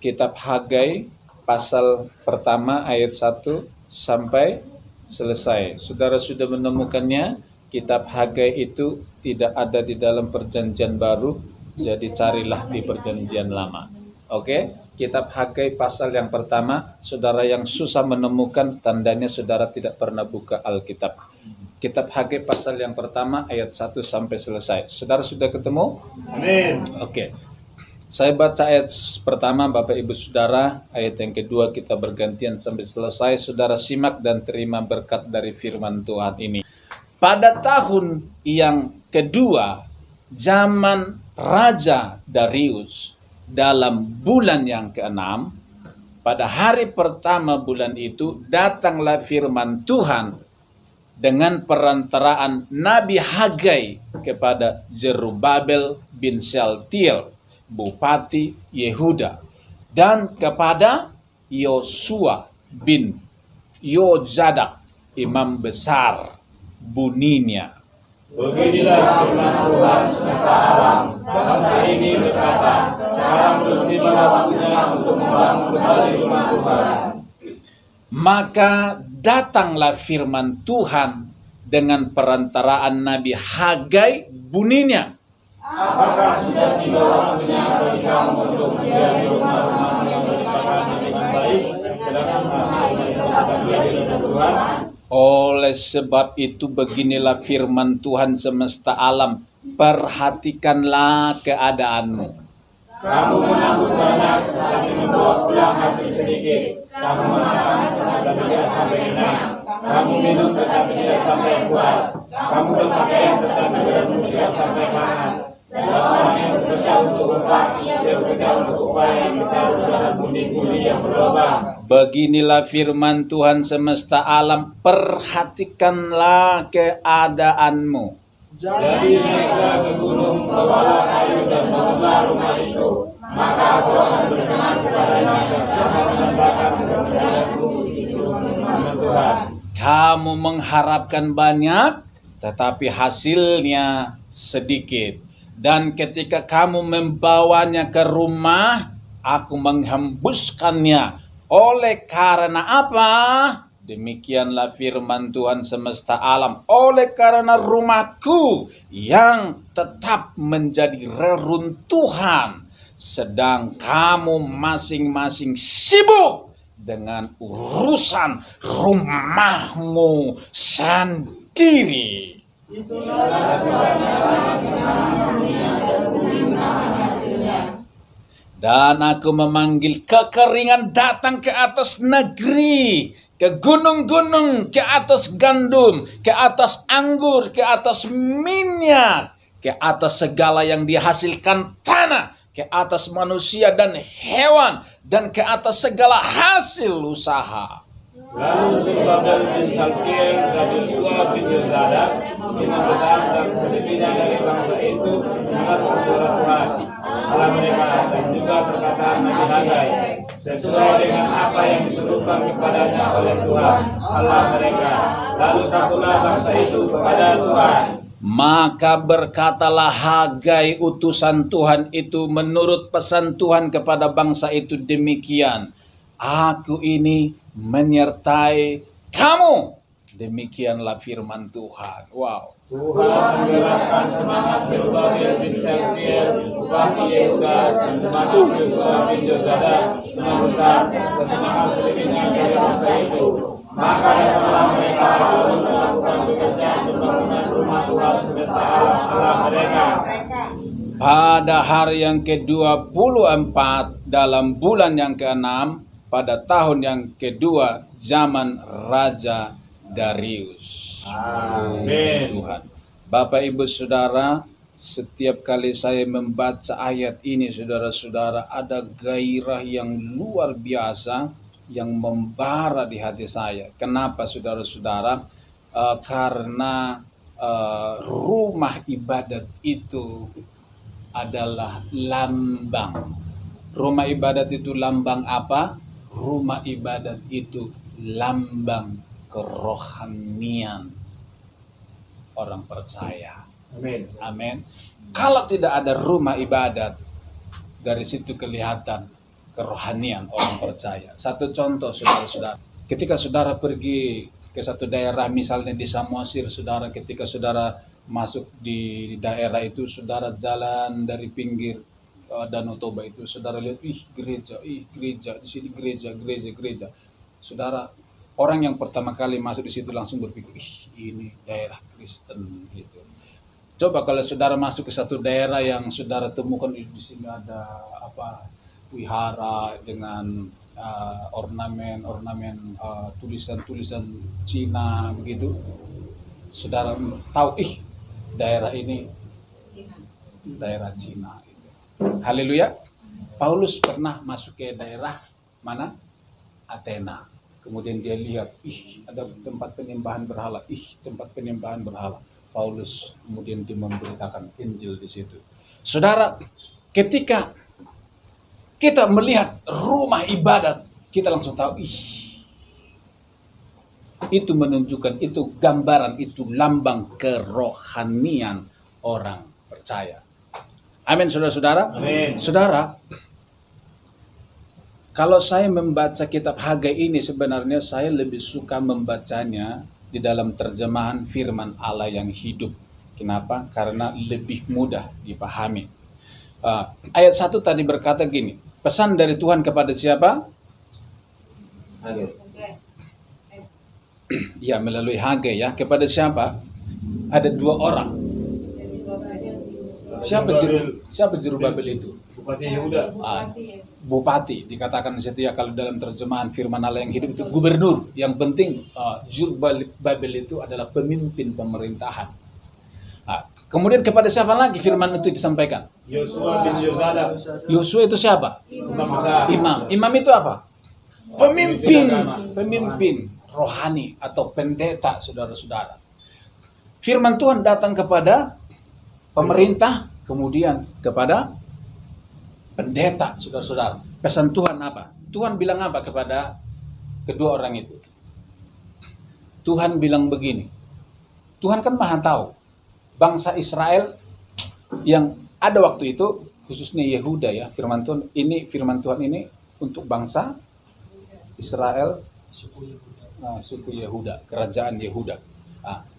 kitab Hagai pasal pertama ayat 1 sampai selesai. Saudara sudah menemukannya? Kitab Hagai itu tidak ada di dalam perjanjian baru, jadi carilah di perjanjian lama. Oke, kitab Hagai pasal yang pertama. Saudara yang susah menemukan, tandanya saudara tidak pernah buka Alkitab. Kitab Hagai pasal yang pertama ayat 1 sampai selesai. Saudara sudah ketemu? Amin. Oke. Saya baca ayat pertama, Bapak Ibu Saudara. Ayat yang kedua kita bergantian sampai selesai. Saudara simak dan terima berkat dari firman Tuhan ini. Pada tahun yang kedua, zaman Raja Darius, dalam bulan yang ke-6, pada hari pertama bulan itu, datanglah firman Tuhan dengan perantaraan Nabi Hagai kepada Zerubabel bin Shealtiel, Bupati Yehuda, dan kepada Yosua bin Yozadak, Imam Besar Buninya. Beginilah firman Tuhan semesta alam. Bangsa ini berkata, sekarang belum tiba waktunya untuk membangun kembali rumah Tuhan. Maka datanglah firman Tuhan dengan perantaraan Nabi Hagai Buninya. Apakah sudah tiba waktunya bagi kamu untuk menjadi rumah-rumah yang berpakaian dengan baik, sedangkan rumah yang Tuhan? Oleh sebab itu beginilah firman Tuhan semesta alam, perhatikanlah keadaanmu. Kamu menabur banyak, tetapi membawa pulang hasil sedikit. Kamu makan, tetapi tidak sampai kenyang. Kamu minum, tetapi tidak sampai puas. Kamu berpakaian, tetapi tidak sampai panas. Dan orang yang bekerja untuk upah, dia bekerja untuk upah yang ditaruh dalam budi-budi yang berlubang. Beginilah firman Tuhan semesta alam, perhatikanlah keadaanmu. Jadi naiklah ke gunung, bawalah kayu dan bangunlah rumah itu. Maka aku akan berkenan kepadanya dan akan menambahkan pekerjaanku di rumah Tuhan. Kamu mengharapkan banyak, tetapi hasilnya sedikit. Dan ketika kamu membawanya ke rumah, aku menghembuskannya. Oleh karena apa? Demikianlah firman Tuhan semesta alam. Oleh karena rumahku yang tetap menjadi reruntuhan, sedang kamu masing-masing sibuk dengan urusan rumahmu sendiri. Dan aku memanggil kekeringan datang ke atas negeri, ke gunung-gunung, ke atas gandum, ke atas anggur, ke atas minyak, ke atas segala yang dihasilkan tanah, ke atas manusia dan hewan, dan ke atas segala hasil usaha. Lalu Zerubabel bin Shealtiel dan Yosua bin Yozadak, bin Besar dan sedikitnya dari bangsa itu mengatur suara Tuhan Allah mereka, dan juga perkataan Nabi Hagai, sesuai dengan apa yang disuruhkan kepadanya oleh Tuhan Allah mereka. Lalu takutlah bangsa itu kepada Tuhan. Maka berkatalah Hagai utusan Tuhan itu menurut pesan Tuhan kepada bangsa itu demikian. Aku ini menyertai kamu. Demikianlah firman Tuhan. Wow. Tuhan menggerakkan semangat Zerubabel bin Shealtiel, Bupati Yehuda, dan semangat Yosua bin Yozadak, Imam Besar, dan semangat sedikitnya dari bangsa itu. Maka datanglah mereka lalu melakukan pekerjaan pembangunan rumah Tuhan semesta alam Allah mereka. Pada hari yang ke-24 dalam bulan yang ke-6, pada tahun yang kedua zaman Raja Darius. Amin. Tuhan. Bapak Ibu Saudara, setiap kali saya membaca ayat ini, saudara-saudara, ada gairah yang luar biasa yang membara di hati saya. Kenapa saudara-saudara? Karena rumah ibadat itu adalah lambang. Rumah ibadat itu lambang apa? Rumah ibadat itu lambang kerohanian orang percaya. Amin. Amin. Kalau tidak ada rumah ibadat, dari situ kelihatan kerohanian orang percaya. Satu contoh saudara-saudara, ketika saudara pergi ke satu daerah, misalnya di Samosir, saudara, ketika saudara masuk di daerah itu, saudara jalan dari pinggir Danau Toba itu, saudara lihat, gereja, di sini gereja. Saudara, orang yang pertama kali masuk di situ langsung berpikir, ini daerah Kristen gitu. Coba kalau saudara masuk ke satu daerah yang saudara temukan di sini ada wihara dengan ornamen tulisan Cina begitu, saudara tahu daerah ini daerah Cina gitu. Haleluya. Paulus pernah masuk ke daerah mana? Athena. Kemudian dia lihat, ada tempat penyembahan berhala. Paulus kemudian dia memberitakan Injil di situ. Saudara, ketika kita melihat rumah ibadat, kita langsung tahu, itu menunjukkan, itu gambaran, itu lambang kerohanian orang percaya. Amin, saudara-saudara. Amin. Saudara, kalau saya membaca kitab Hagai ini, sebenarnya saya lebih suka membacanya di dalam terjemahan firman Allah yang hidup. Kenapa? Karena lebih mudah dipahami. Ayat 1 tadi berkata gini, pesan dari Tuhan kepada siapa? Hagai. Ya, melalui Hagai ya. Kepada siapa? Ada 2 orang. Siapa Jerubabel itu? Bupati Yehuda. Bupati, dikatakan di situ ya, kalau dalam terjemahan firman Allah yang hidup itu gubernur. Yang penting Jerubabel itu adalah pemimpin pemerintahan. Kemudian kepada siapa lagi firman itu disampaikan? Yosua bin Yosada. Yosua itu siapa? Imam. Imam itu apa? Pemimpin rohani atau pendeta, saudara-saudara. Firman Tuhan datang kepada pemerintah, kemudian kepada pendeta, saudara-saudara. Pesan Tuhan apa? Tuhan bilang apa kepada kedua orang itu? Tuhan bilang begini. Tuhan kan maha tahu. Bangsa Israel yang ada waktu itu, khususnya Yehuda ya, firman Tuhan ini untuk bangsa Israel, suku Yehuda, kerajaan Yehuda.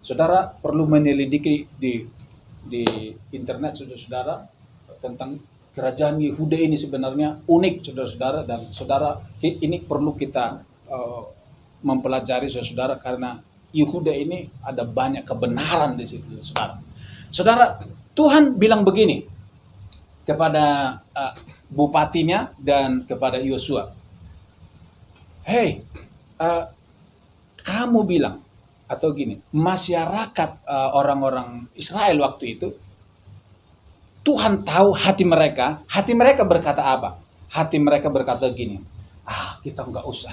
Saudara perlu menyelidiki di internet, saudara-saudara, tentang kerajaan Yehuda ini sebenarnya unik, saudara-saudara, dan saudara ini perlu kita mempelajari, saudara, karena Yehuda ini ada banyak kebenaran di situ, saudara. Saudara, Tuhan bilang begini kepada bupatinya dan kepada Yosua. Hei, kamu bilang, atau gini, masyarakat orang-orang Israel waktu itu, Tuhan tahu hati mereka berkata apa? Hati mereka berkata gini, kita nggak usah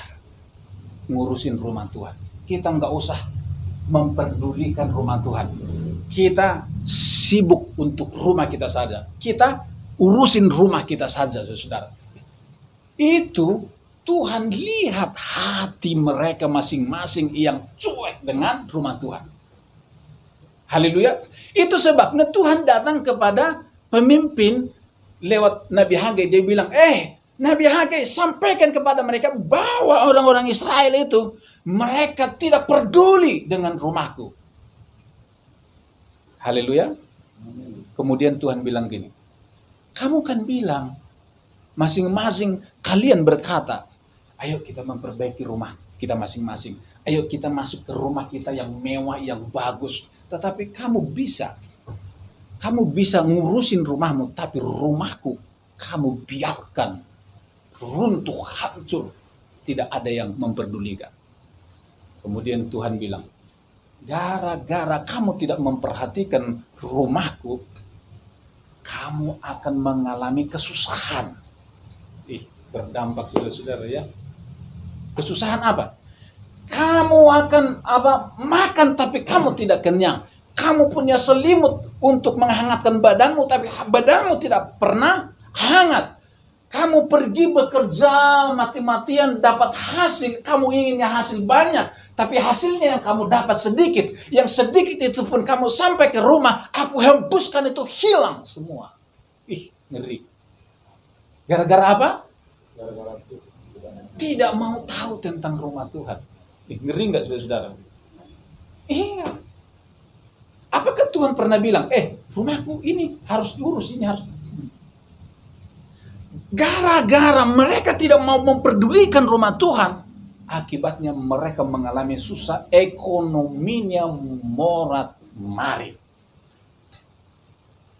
ngurusin rumah Tuhan, kita nggak usah memperdulikan rumah Tuhan, kita sibuk untuk rumah kita saja, kita urusin rumah kita saja, saudara. Itu Tuhan lihat hati mereka masing-masing yang cuek dengan rumah Tuhan. Haleluya. Itu sebabnya Tuhan datang kepada pemimpin lewat Nabi Hagai. Dia bilang, Nabi Hagai, sampaikan kepada mereka bahwa orang-orang Israel itu, mereka tidak peduli dengan rumahku. Haleluya. Kemudian Tuhan bilang gini, kamu kan bilang, masing-masing kalian berkata, ayo kita memperbaiki rumah kita masing-masing. Ayo kita masuk ke rumah kita yang mewah, yang bagus. Tetapi kamu bisa ngurusin rumahmu, tapi rumahku kamu biarkan runtuh, hancur. Tidak ada yang memperdulikan. Kemudian Tuhan bilang, gara-gara kamu tidak memperhatikan rumahku, kamu akan mengalami kesusahan. Berdampak, saudara-saudara ya. Kesusahan apa? Kamu akan makan tapi kamu tidak kenyang. Kamu punya selimut untuk menghangatkan badanmu, tapi badanmu tidak pernah hangat. Kamu pergi bekerja mati-matian dapat hasil, kamu inginnya hasil banyak, tapi hasilnya yang kamu dapat sedikit. Yang sedikit itu pun kamu sampai ke rumah, aku hembuskan itu hilang semua. Ngeri. Gara-gara apa? tidak mau tahu tentang rumah Tuhan. Ngeri nggak saudara-saudara? Iya. Apakah Tuhan pernah bilang, rumahku ini harus diurus, ini harus... Gara-gara mereka tidak mau memperdulikan rumah Tuhan, akibatnya mereka mengalami susah, ekonominya morat-marit.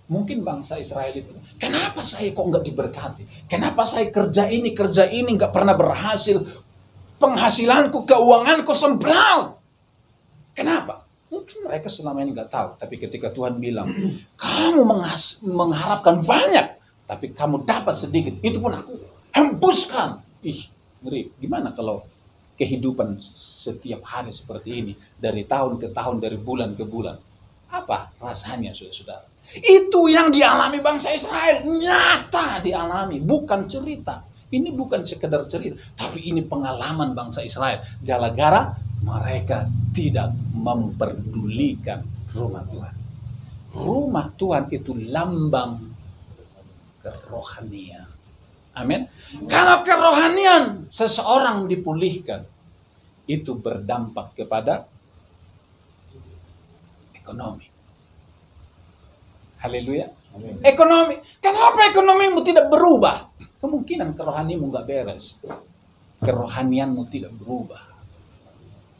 Mungkin bangsa Israel itu, kenapa saya kok nggak diberkati? Kenapa saya kerja ini nggak pernah berhasil? Penghasilanku, keuanganku semblau. Kenapa? Mungkin mereka selama ini nggak tahu. Tapi ketika Tuhan bilang, kamu mengharapkan banyak, tapi kamu dapat sedikit, itu pun aku hembuskan. Ngeri. Gimana kalau kehidupan setiap hari seperti ini, dari tahun ke tahun, dari bulan ke bulan? Apa rasanya, saudara-saudara? Itu yang dialami bangsa Israel, nyata dialami, bukan cerita. Ini bukan sekedar cerita, tapi ini pengalaman bangsa Israel. Gara-gara mereka tidak memperdulikan rumah Tuhan. Rumah Tuhan itu lambang kerohanian. Amin. Kalau kerohanian seseorang dipulihkan, itu berdampak kepada ekonomi. Haleluya. Ekonomi. Kenapa ekonomimu tidak berubah? Kemungkinan kerohanianmu nggak beres. Kerohanianmu tidak berubah.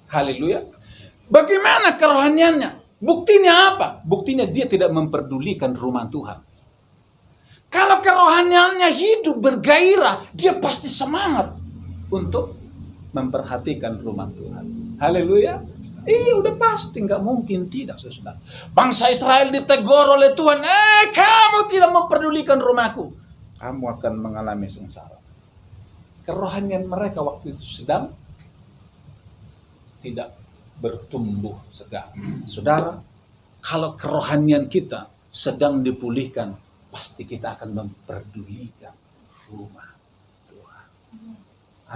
Haleluya. Bagaimana kerohaniannya? Buktinya apa? Buktinya dia tidak memperdulikan rumah Tuhan. Kalau kerohaniannya hidup bergairah, dia pasti semangat untuk memperhatikan rumah Tuhan. Haleluya. Iya, udah pasti, nggak mungkin tidak, saudara. Bangsa Israel ditegur oleh Tuhan, kamu tidak memperdulikan rumahku, kamu akan mengalami sengsara. Kerohanian mereka waktu itu sedang tidak bertumbuh segar. Saudara, kalau kerohanian kita sedang dipulihkan, pasti kita akan memperdulikan rumah Tuhan.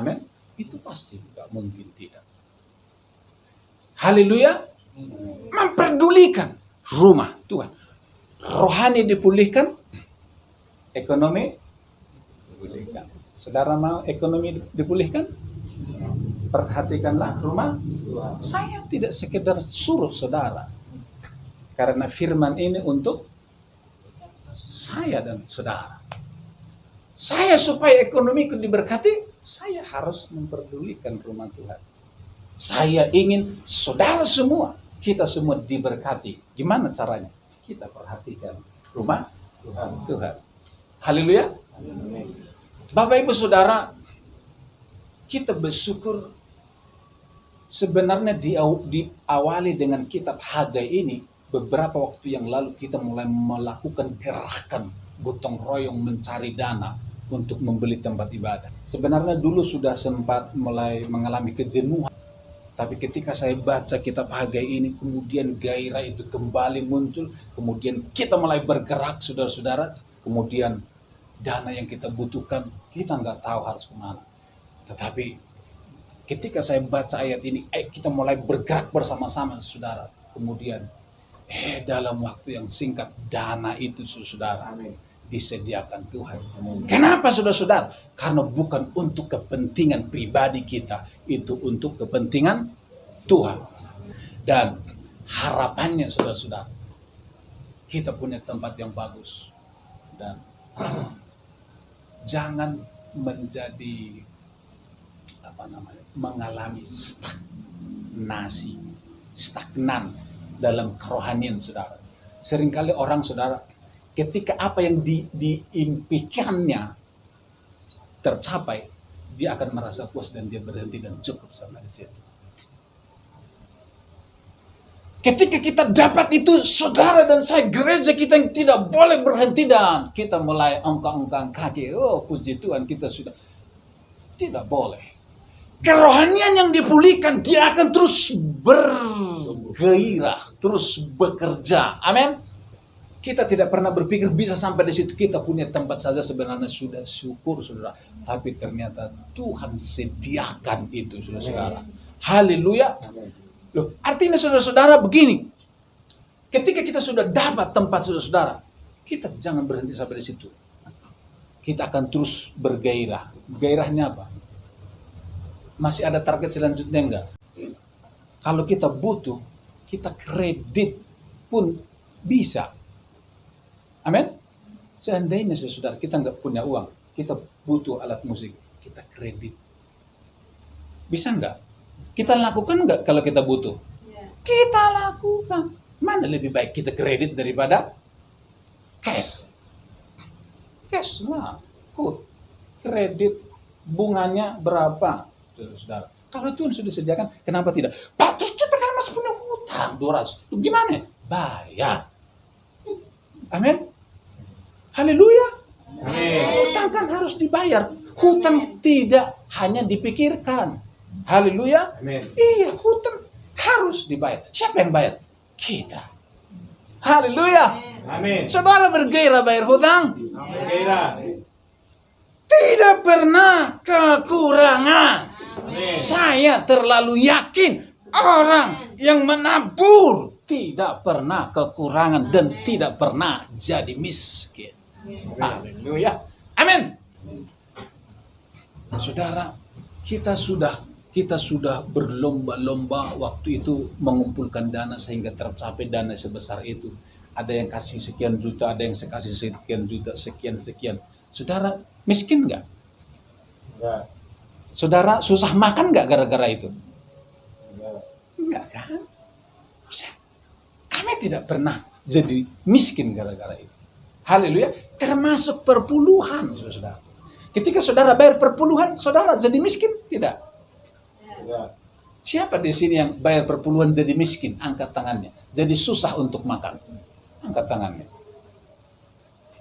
Amin. Itu pasti, nggak mungkin tidak. Haleluya. Memperdulikan rumah Tuhan. Rohani dipulihkan, ekonomi dipulihkan. Saudara mau ekonomi dipulihkan? Perhatikanlah rumah Tuhan. Saya tidak sekedar suruh saudara. Karena firman ini untuk saya dan saudara. Saya supaya ekonomiku diberkati, saya harus memperdulikan rumah Tuhan. Saya ingin saudara semua, kita semua diberkati. Gimana caranya? Kita perhatikan rumah Tuhan. Haleluya. Bapak Ibu Saudara, kita bersyukur sebenarnya diawali dengan kitab Hagai ini. Beberapa waktu yang lalu kita mulai melakukan gerakan gotong royong mencari dana untuk membeli tempat ibadah. Sebenarnya dulu sudah sempat mulai mengalami kejenuhan. Tapi ketika saya baca kitab Hagai ini, kemudian gairah itu kembali muncul, kemudian kita mulai bergerak, saudara-saudara, kemudian dana yang kita butuhkan, kita nggak tahu harus kemana. Tetapi ketika saya baca ayat ini, kita mulai bergerak bersama-sama, saudara. Kemudian, dalam waktu yang singkat, dana itu, saudara, disediakan Tuhan. Kenapa, saudara-saudara? Karena bukan untuk kepentingan pribadi kita, itu untuk kepentingan Tuhan. Dan harapannya, saudara-saudara, kita punya tempat yang bagus. Dan jangan menjadi mengalami stagnan dalam kerohanian, saudara. Seringkali orang, saudara, ketika apa yang diimpikannya tercapai, dia akan merasa puas dan dia berhenti dan cukup sampai di situ. Ketika kita dapat itu, saudara dan saya, gereja kita yang tidak boleh berhenti dan kita mulai ongkang-ongkang kaki. Oh, puji Tuhan, kita sudah. Tidak boleh. Kerohanian yang dipulihkan, dia akan terus bergairah, terus bekerja. Amin. Kita tidak pernah berpikir bisa sampai di situ. Kita punya tempat saja sebenarnya sudah syukur, saudara. Tapi ternyata Tuhan sediakan itu, saudara-saudara. Haleluya. Loh, artinya saudara-saudara begini. Ketika kita sudah dapat tempat, saudara-saudara, kita jangan berhenti sampai di situ. Kita akan terus bergairah. Gairahnya apa? Masih ada target selanjutnya enggak? Kalau kita butuh, kita kredit pun bisa. Amin? Seandainya saudara kita nggak punya uang, kita butuh alat musik, kita kredit. Bisa nggak? Kita lakukan nggak kalau kita butuh? Kita lakukan. Mana lebih baik kita kredit daripada cash? Cash, nah, kredit bunganya berapa, saudara? Kalau Tuhan sudah sediakan, kenapa tidak? Pak, terus kita kan masih punya hutang 200. Tuh gimana? Bayar. Amin. Haleluya. Hutang kan harus dibayar. Hutang tidak hanya dipikirkan. Haleluya. Iya, hutang harus dibayar. Siapa yang bayar? Kita. Haleluya. Amin. Saudara bergairah bayar hutang? Bergairah. Tidak pernah kekurangan. Amin. Saya terlalu yakin orang yang menabur tidak pernah kekurangan dan tidak pernah jadi miskin. Haleluya. Amin. Saudara, kita sudah berlomba-lomba waktu itu mengumpulkan dana sehingga tercapai dana sebesar itu. Ada yang kasih sekian juta, ada yang kasih sekian juta, sekian. Saudara miskin nggak? Enggak. Saudara susah makan nggak gara-gara itu? Enggak kan? Kami tidak pernah jadi miskin gara-gara itu. Haleluya. Termasuk perpuluhan, saudara. Ketika saudara bayar perpuluhan, saudara jadi miskin? Tidak. Siapa di sini yang bayar perpuluhan jadi miskin? Angkat tangannya. Jadi susah untuk makan. Angkat tangannya.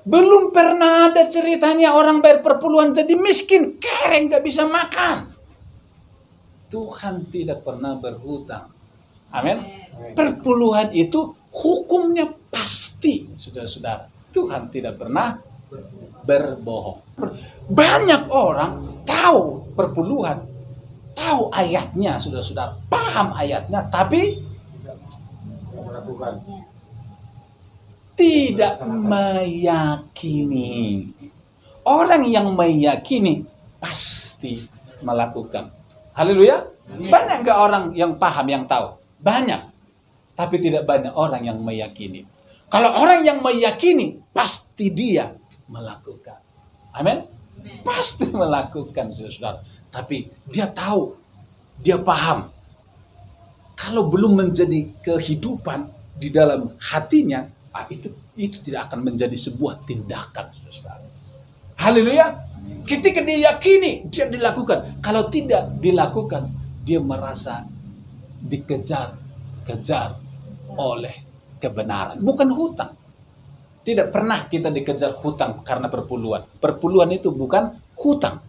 Belum pernah ada ceritanya orang bayar perpuluhan jadi miskin. Kering gak bisa makan. Tuhan tidak pernah berhutang. Amin. Perpuluhan itu hukumnya pasti, saudara-saudara. Tuhan tidak pernah berbohong. Banyak orang tahu perpuluhan, tahu ayatnya, saudara-saudara, paham ayatnya, tapi Melakukan. tidak meyakini. Orang yang meyakini pasti melakukan. Haleluya. Banyak nggak orang yang paham, yang tahu? Banyak. Tapi tidak banyak orang yang meyakini. Kalau orang yang meyakini, pasti dia melakukan. Amin. Pasti melakukan, saudara. Tapi dia tahu, dia paham. Kalau belum menjadi kehidupan di dalam hatinya, itu tidak akan menjadi sebuah tindakan, saudara. Haleluya. Ketika dia yakini, dia dilakukan. Kalau tidak dilakukan, dia merasa dikejar oleh kebenaran. Bukan hutang. Tidak pernah kita dikejar hutang karena perpuluhan. Perpuluhan itu bukan hutang.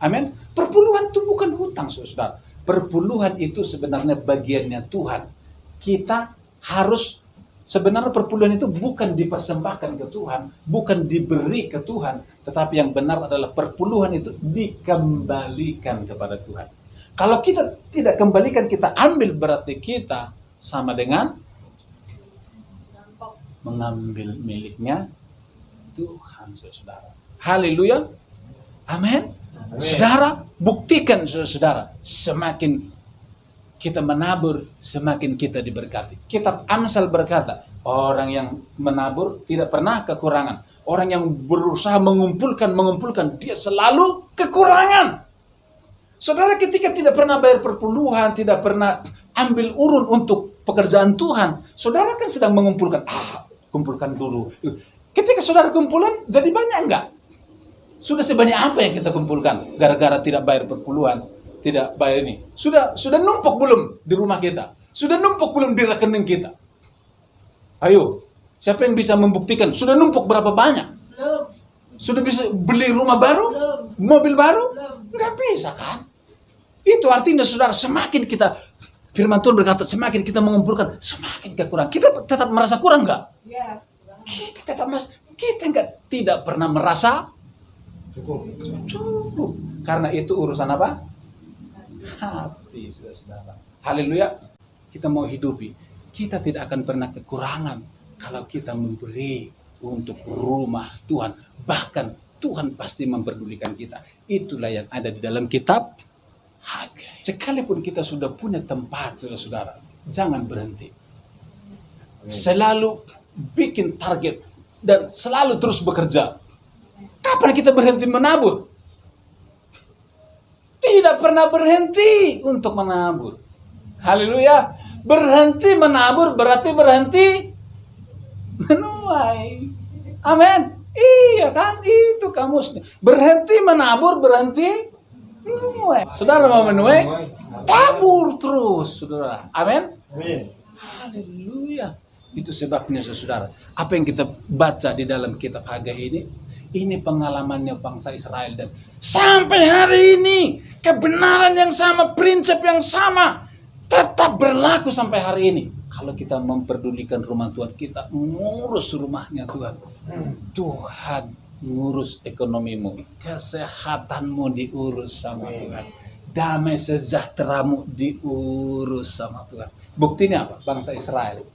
Amin. Perpuluhan itu bukan hutang, saudara. Perpuluhan itu sebenarnya bagiannya Tuhan. Kita harus, sebenarnya perpuluhan itu bukan dipersembahkan ke Tuhan, bukan diberi ke Tuhan, tetapi yang benar adalah perpuluhan itu dikembalikan kepada Tuhan. Kalau kita tidak kembalikan, kita ambil, berarti kita sama dengan mengambil miliknya Tuhan, saudara. Haleluya. Amin. Saudara, buktikan, saudara, semakin kita menabur, semakin kita diberkati. Kitab Amsal berkata, orang yang menabur tidak pernah kekurangan. Orang yang berusaha mengumpulkan, dia selalu kekurangan. Saudara, ketika tidak pernah bayar perpuluhan, tidak pernah ambil urun untuk pekerjaan Tuhan, saudara kan sedang mengumpulkan. Kumpulkan dulu. Ketika saudara kumpulan, jadi banyak enggak? Sudah sebanyak apa yang kita kumpulkan? Gara-gara tidak bayar perpuluhan, tidak bayar ini. Sudah numpuk belum di rumah kita? Sudah numpuk belum di rekening kita? Ayo, siapa yang bisa membuktikan? Sudah numpuk berapa banyak? Belum. Sudah bisa beli rumah baru? Belum. Mobil baru? Belum. Enggak bisa kan? Itu artinya, saudara, semakin kita, firman Tuhan berkata, semakin kita mengumpulkan, semakin kekurangan. Kita tetap merasa kurang enggak? Ya. Kita tidak pernah merasa Cukup. Karena itu urusan apa? Hati, saudara. Haleluya. Kita mau hidupi, kita tidak akan pernah kekurangan kalau kita memberi untuk rumah Tuhan. Bahkan Tuhan pasti memperdulikan kita. Itulah yang ada di dalam kitab Hagai. Sekalipun kita sudah punya tempat, saudara-saudara, jangan berhenti. Selalu bikin target dan selalu terus bekerja. Kapan kita berhenti menabur? Tidak pernah berhenti untuk menabur. Haleluya. Berhenti menabur berarti berhenti menuai. Amin. Iya kan? Itu kamusnya. Berhenti menabur berhenti menuai. Saudara mau menuai? Tabur terus, saudara. Amin. Haleluya. Itu sebabnya, saudara. Apa yang kita baca di dalam kitab Hagai ini pengalamannya bangsa Israel, dan sampai hari ini kebenaran yang sama, prinsip yang sama tetap berlaku sampai hari ini. Kalau kita memperdulikan rumah Tuhan, kita ngurus rumahnya Tuhan. Tuhan ngurus ekonomimu, kesehatanmu diurus sama Tuhan, damai sejahteramu diurus sama Tuhan. Buktinya apa? Bangsa Israel,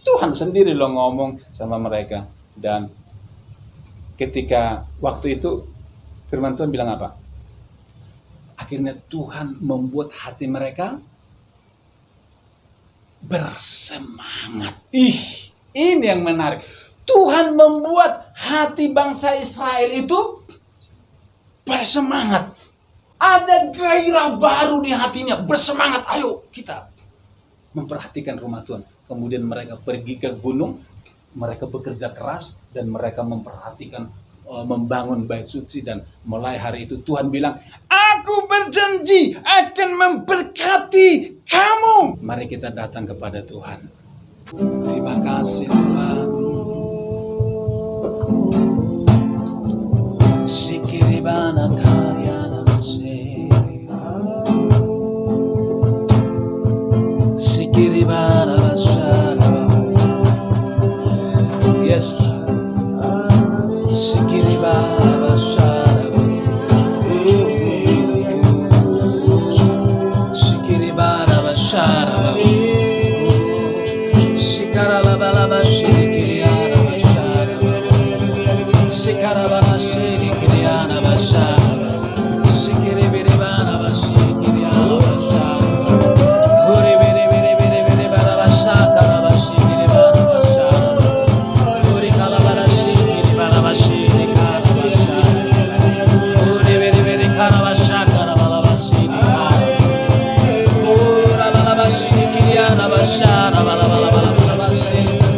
Tuhan sendiri loh ngomong sama mereka. Dan ketika waktu itu firman Tuhan bilang apa? Akhirnya Tuhan membuat hati mereka bersemangat. Ini yang menarik. Tuhan membuat hati bangsa Israel itu bersemangat. Ada gairah baru di hatinya, bersemangat. Ayo kita memperhatikan rumah Tuhan. Kemudian mereka pergi ke gunung, mereka bekerja keras, dan mereka memperhatikan membangun bait suci. Dan mulai hari itu Tuhan bilang, aku berjanji akan memberkati kamu. Mari kita datang kepada Tuhan. Terima kasih Tuhan. Sikiribana karyana se, sikiribana rasana. Yes, sikiribana rasana, sikiribana rasana, sikarala balaba sikiriana rasana, sikarabana sikiriana rasana, sikiribiribana sikiriana rasana, huribiribiribiribiri balaba sakara sikiribana rasana, hurikalabana sikiribana sikirana rasana, huribiribiri karaba sakara balaba sikirana, hurabalaba sikiriana rasana balaba balaba sikirana.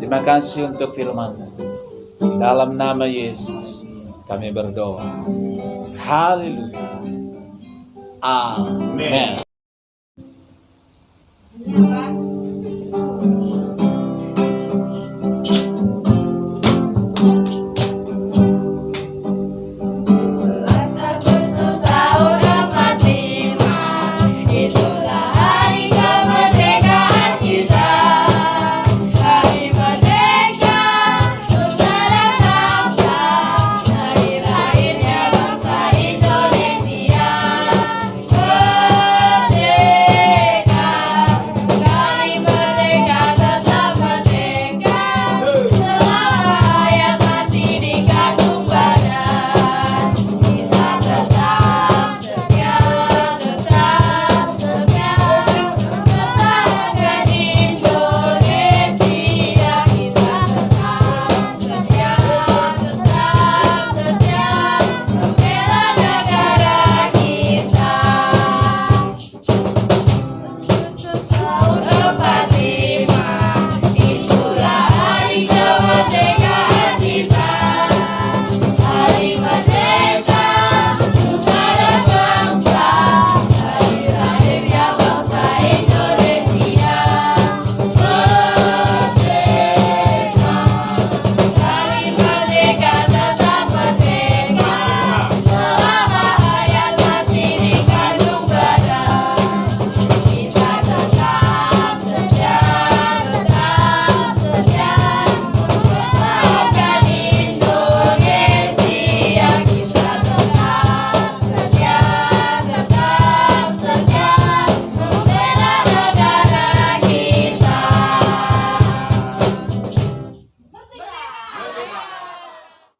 Terima kasih untuk firman-Mu. Dalam nama Yesus kami berdoa. Haleluya. Amin.